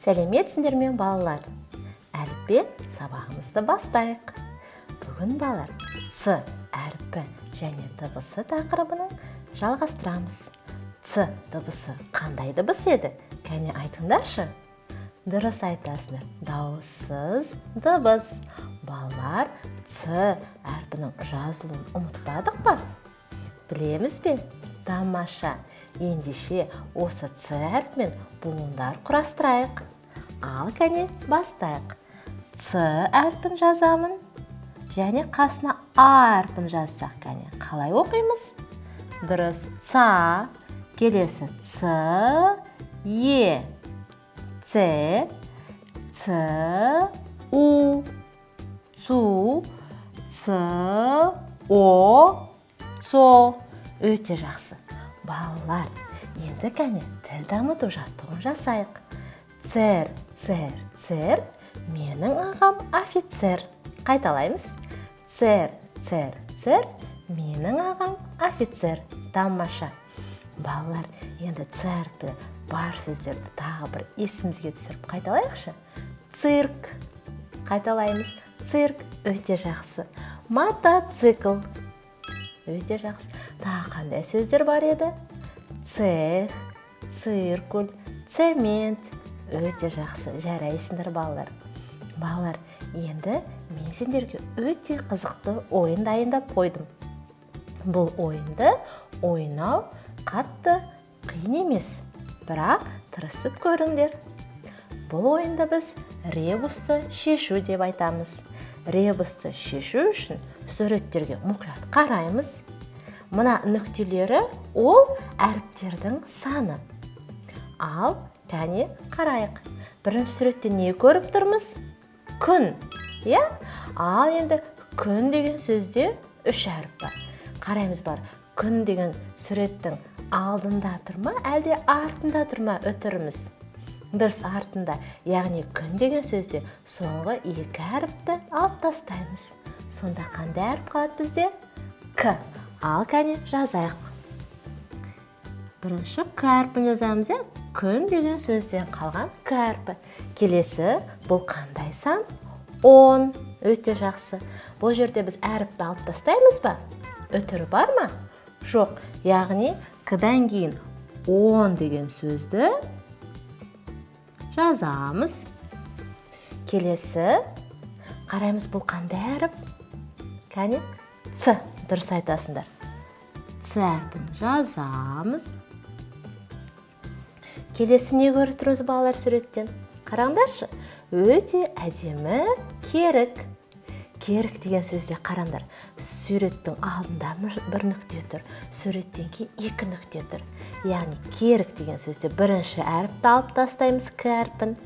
Сәлеметсіңдер ме балалар? Әліппе сабағымызды бастайық. Бүгін балалар Ц әрпі және дыбысы тақырыбының жалғастырамыз. Ц дыбысы қандай дыбыс еді? Кәне айтыңдаршы. Дұрыс айтасыңдар, дауыссыз дыбыс. Балалар, Ц әрпінің жазылуын ұмытпадық па? Білеміз бе? Тамаша. Ендеше осы Ц әрпімен буындар құрастырайық. Ал кәне бастайық. Ц әрпін жазамын және қасына А әрпін жазсақ, кәне қалай оқимыз? Дұрыс, Ца, келесі Ц, Е, Ц, Ц, У, Цу, Ц, О, Цо. Өте жақсы. Балалар, енді кәне тіл дамыту жаттығуын жасайық. Цер, цер, цер, менің ағам офицер. Қайталаймыз. Цер, цер, цер, менің ағам офицер. Тамаша. Балалар, енді церпі бар сөздерді тағы бір есімізге түсіріп қайталайықшы. Цирк. Қайталаймыз. Цирк. Өте жақсы. Мотоцикл. Өте жақсы. Тағы қандай сөздер бар еді? Цех, циркуль, цемент. Өте жақсы. Жарайсыңдар балалар. Балалар, енді мен сендерге өте қызықты ойын дайындап қойдым. Бұл ойынды ойнау қатты қиын емес, бірақ тырысып көріңдер. Бұл ойында біз ребусты шешу деп айтамыз. Ребусты шешу үшін суреттерге мұқият қараймыз. Мына нүктелері ол әріптердің саны. Ал кәне қарайық. Бірінші суретте не көріп тұрмыз? Күн. Иә? Ал енді күн деген сөзде 3 әріп бар. Қараймыз бар. Күн деген суреттің алдында тұрма, әлде артында тұрма өтіріміз? Дұрыс, артында. Яғни күн деген сөзде соңғы 2 әріпті алып тастаймыз. Сонда қандай әріп қалады бізде? К. Ал кәне жазайық. Бірінші К әрпін жазамыз. Күн деген сөзден қалған К әрпі. Келесі, бұл қандай сан? 10. Өте жақсы. Бұл жерде біз әріпті алып тастаймыз ба? Өтірі бар ма? Жоқ. Яғни К-дан кейін 10 деген сөзді жазамыз. Келесі, қараймыз, бұл қандай әріп? Кәне, Ц. Дұрыс айтасыңдар. Ц әрпін жазамыз. Келесі не көріп тұрмыз балалар суреттен? Қараңдаршы, өте әдемі керік. Керік деген сөзде қараңдар. Суреттің алдында бір нүкте тұр, суреттен кейін 2 нүкте тұр. Яғни керік деген сөзде бірінші әріпті алып тастаймыз, К әрпін.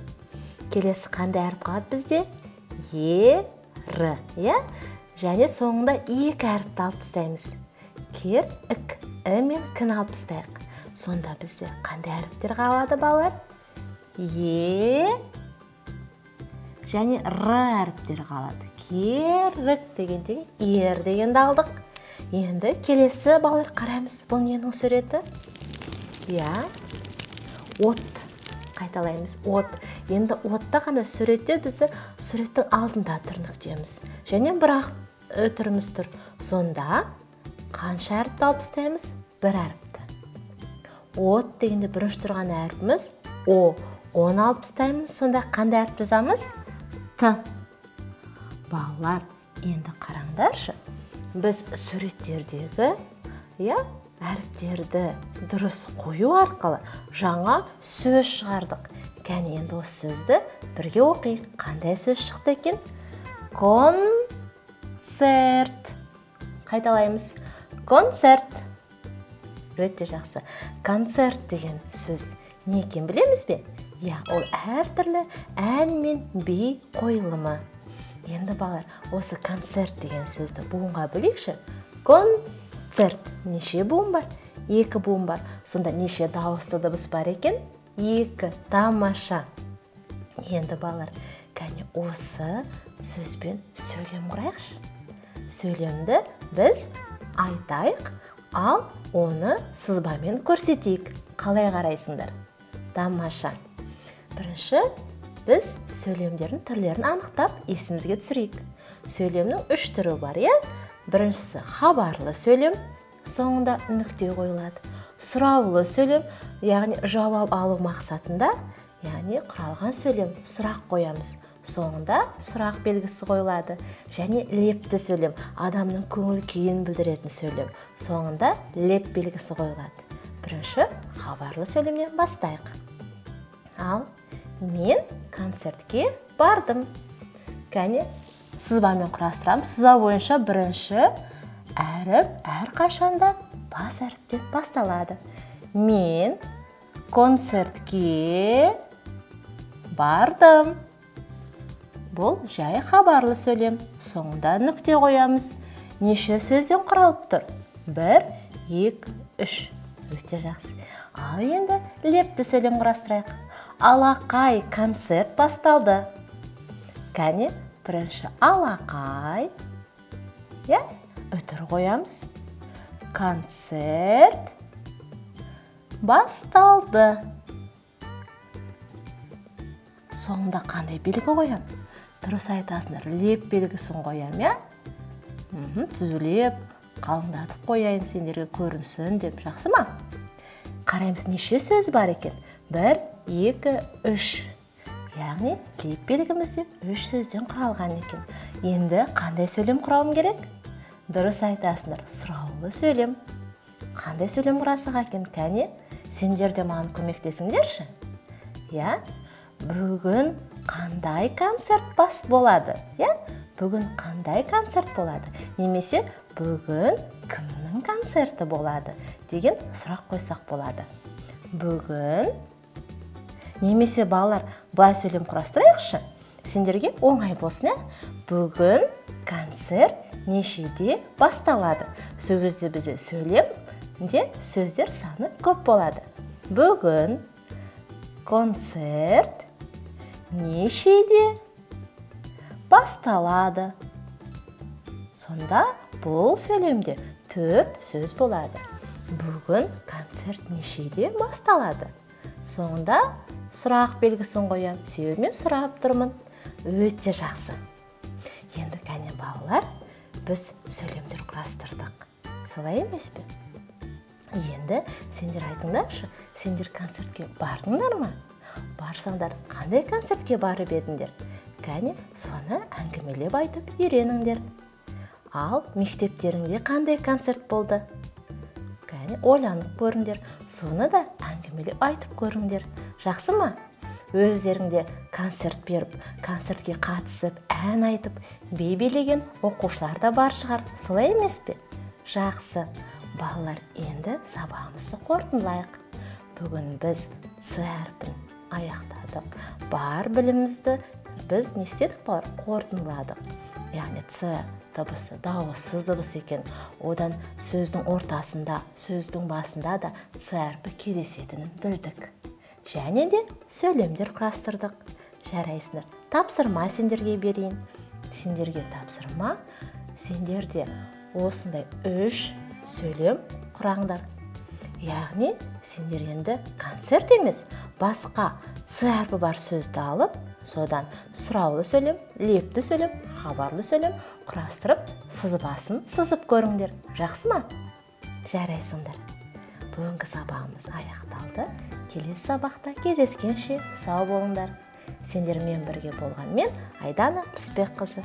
Келесі қандай әріп қалады бізде? Е, Р. Және соңында 2 әріпті алып тастаймыз. Кер, үк, і мен кін алып тастайық. Сонда бізде қандай әріптер қалады балалар? Е және Р әріптер қалады. Керік дегенде ер дегенді алдық. Енді келесі балалар қараймыз. Бұл ненің суреті? От. Қайталаймыз. От. Енді отта қандай суретте бізді суреттің алдында тұр нүктеміз. Және бірақ өтіріміз тұр. Сонда қанша әріпті алып тастаймыз? 1 әріпті. От дегенде бірінші тұрған әріпіміз О. Оны алып тастаймыз. Сонда қандай әріп жазамыз? Т. Балалар, енді қараңдаршы. Біз суреттердегі әріптерді дұрыс қою арқылы жаңа сөз шығардық. Кәне енді осы сөзді бірге оқиық. Қандай сөз шықты екен? Концерт. Қайталаймыз. Концерт. Өте жақсы. Концерт деген сөз не екен білеміз бе? Ол әртүрлі ән мен би қойылымы. Енді балалар, осы концерт деген сөзді буынға бөлейікші. Концерт. Неше буын бар? 2 буын бар. Сонда неше дауысты дыбыс бар екен? 2. Тамаша. Енді балалар, кәне осы сөзбен сөйлем құрайықшы. Сөйлемді біз айтайық, ал оны сызбамен көрсетейік. Қалай қарайсыңдар? Тамаша. бірінші біз сөйлемдердің түрлерін анықтап есімізге түсірейік. Сөйлемнің 3 түрі бар, Біріншісі хабарлы сөйлем, соңында нүкте қойылады. Сұраулы сөйлем, яғни жауап алу мақсатында, яғни құралған сөйлем, сұрақ қоямыз. Соңында сұрақ белгісі қойылады. Және лепті сөйлем, адамның көңіл күйін білдіретін сөйлем. Соңында леп белгісі қойылады. Бірінші хабарлы сөйлемнен бастайық. Ал мен концертке бардым. Кәне, сызбамен құрастырамын. Сызба бойынша бірінші әріп әрқашанда бас әріптен басталады. Мен концертке бардым. Бұл жай хабарлы сөйлем. Соңында нүкте қоямыз. Неше сөзден құралып тұр? 1, 2, 3. Өте жақсы. Ал енді лепті сөйлем құрастырайық. Алақай концерт басталды. Кәне, бірінші алақай. Үтір қоямыз. Концерт басталды. Соңында қандай белгі қоям? Дұрыс айтасыңдар, леп белгісін қоям, Түзулеп, қалыңдатып қояйын, сендерге көрінсін деп, жақсы ма? Қараймыз, неше сөз бар екен? 1, 2, 3. Яғни, леп белгімізде 3 сөзден құралған екен. Енді қандай сөйлем құрауым керек? Дұрыс айтасыңдар, сұраулы сөйлем. Қандай сөйлем құрасақ екен? Кәне, сендер де маған көмектесіңдерші? Бүгін қандай концерт болады? Бүгін қандай концерт болады? Немесе бүгін кімнің концерті болады? Деген сұрақ қойсақ болады. Бүгін, немесе балалар, былай сөйлем құрастырайықшы. Сендерге оңай болсын, Бүгін концерт нешеде басталады? Сол кезде бізде сөйлемде сөздер саны көп болады. Бүгін концерт нешеде басталады? Сонда бұл сөйлемде 4 сөз болады. Бүгін концерт нешеде басталады? Соңында сұрақ белгісін қоям. Себебімен сұрап тұрмын. Өте жақсы. Енді кәне балалар, біз сөйлемдер құрастырдық. Солай емес пе? Енді сендер айтыңдаршы, сендер концертке бардыңдар ма? Барсаңдар, қандай концертке барып едіңдер? Кәне, соны әңгімелеп айтып үйреніңдер. Ал мектептеріңде қандай концерт болды? Кәне, ойланып көріңдер. Соны да әңгімелеп айтып көріңдер. Жақсы ма? Өздеріңде концерт беріп, концертке қатысып, ән айтып, би билеген оқушылар да бар шығар. Солай емес пе? Жақсы. Балалар, енді сабағымызды қорытындылайық. Бүгін біз Ц әрпін аяқтадық. Бар білімізді біз не істедік балалар? Қорытындыладық. Яғни Ц дыбысы дауыссыз дыбыс екен. Одан сөздің ортасында, сөздің басында да Ц әрпі кездесетінін білдік. Және де сөйлемдер құрастырдық. Жарайсыңдар. Тапсырма сендерге берейін. Сендерге тапсырма. Сендерде осындай 3 сөйлем құраңдар. Яғни, сендер енді концерт емес, басқа Ц әрпі бар сөзді алып, содан сұраулы сөйлем, лепті сөйлем, хабарлы сөйлем құрастырып, сызбасын сызып көріңдер. Жақсы ма? Жарайсыңдар. Бүгінгі сабағымыз аяқталды. Келесі сабақта кездескенше сау болыңдар. Сендермен бірге болған мен Айдана Рысбекқызы.